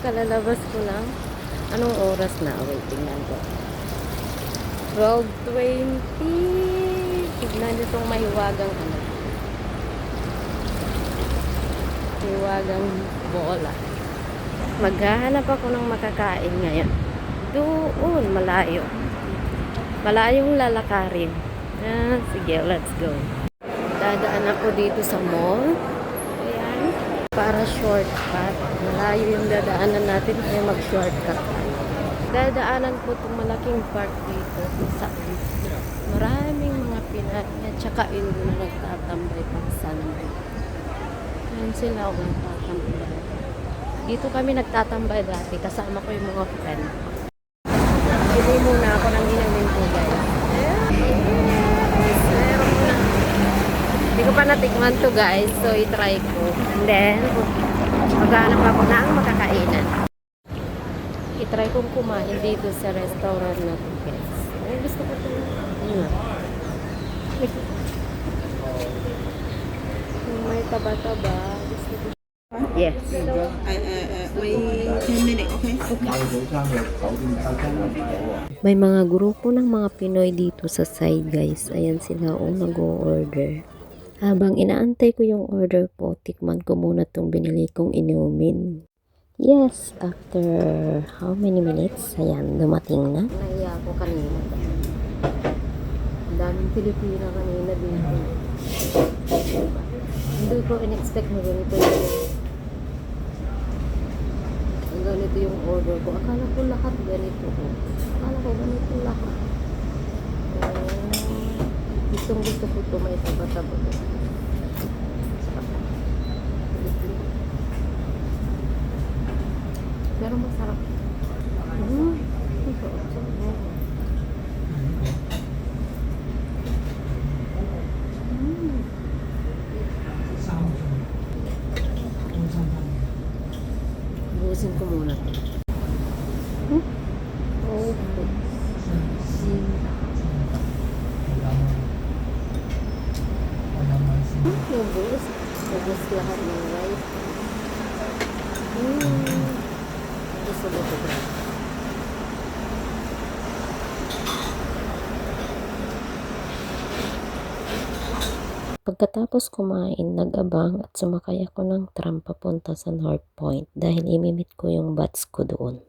kalalabas ko lang. Anong oras na? Wait, tingnan ko. 12:20. Tignan nyo itong mahiwagang ano. Mahiwagang bola. Maghahanap ako ng makakain ngayon. Doon, malayo. Malayong lalakarin. Sige, let's go. Dadaan ako dito sa mall. Ayan. Para shortcut. Malayo yung dadaanan natin kaya mag-shortcut. Dadaanan ko itong malaking park dito. Maraming mga Pinay at saka Indo na nagtatambay pang Sunday. Ayan sila ako nagtatambay. Dito kami nagtatambay dati. Kasama ko yung mga friend. Bili muna ako ng inumin ko, guys. Hindi ko pa natikman to, guys. So, itry ko. And then, maghanap ako ng makakainan. Itry kong kumain dito sa restaurant na to, guys. Ay, gusto ko ito. May taba-taba. Gusto ko. Yes. May 10 minutes, okay? May mga grupo ng mga Pinoy dito sa side, guys. Ayan sila nag-o-order. Habang inaantay ko yung order ko, tikman ko muna itong binili kong inumin. Yes, after how many minutes? Ayan, dumating na. Nahiya ako kanina. Ang daming Pilipina kanina dito. Hindi ko in-expect na ganito ganito yung order ko. Akala ko lahat ganito. Akala ko ganito lahat. Gustong gusto ko ito. May taba-taba. Pero masarap. Buusin ko muna. Okay. Yung buus. Buus lahat ng rice. Gusto mo ito, bro? Pagkatapos kumain, nag-abang at sumakay ako ng tram papunta sa North Point dahil imimit ko yung bats ko doon.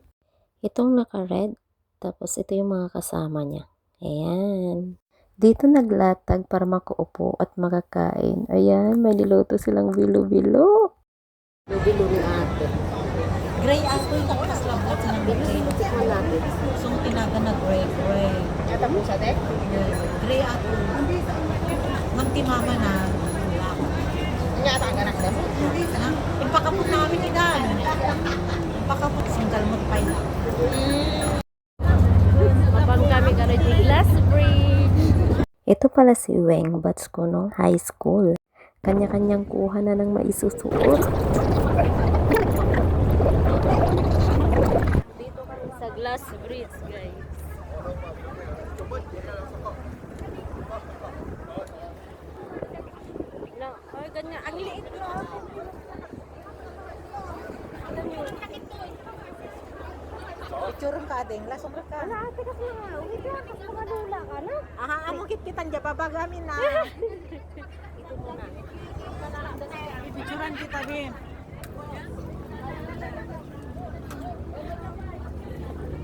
Itong naka-red, tapos ito yung mga kasama niya. Ayan. Dito naglatag para makaupo at makakain. Ayan, may niluto silang bilo-bilo. Bilo-bilo ni ate. Gray apple na mas labot sa nag-gray. So, tinaga na gray. Ito po siya, te? Gray apple. Manti mama na. Hindi ata ang anak mo? Impakapot namin ni Dan. Impakapot. Singkalmot pa yun. Kapag kami ganito glass bridge. Ito pala si Weng, bats ko nung high school. Kanya-kanyang kuha na ng maisusuot. Dito kami sa glass bridge, guys. Ay, ganyan. Ang liit na. Picturong ka din. Lasong ka. Wala, ate kasi nga. Uwi ka, kasi makadula ka na. Aha, among kit-kitan dyan. Babagamin na. Ito muna. Picturan kita, Bin.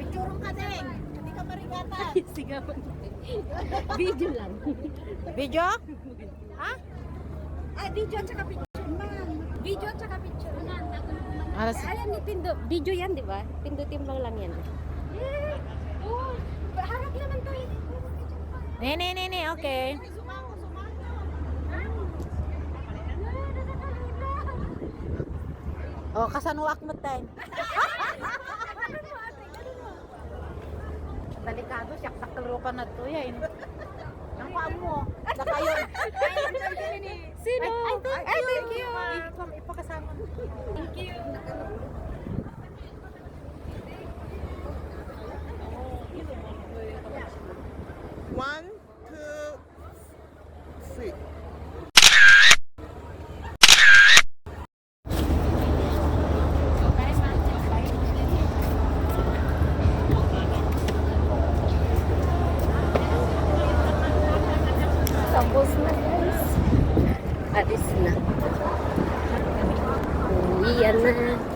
Picturong ka din. Hindi ka marigatan. Sigaw. Video lang. Video? Ha? Video at saka picture, ma'am. Video at saka picture. Ayan ni Pindo. Video yan, di ba? Pindutin mo lang yan. Oh, harap naman to. Ne, okay. Oh, kasanuak mo tayo. Delikado siya, saklaro ka na to yan. Ang paan mo, naka yun. Sino? Ay, thank you. Ipakasama mo. Thank you. One, two, three. Tapos na guys. Alis na. Uwian na.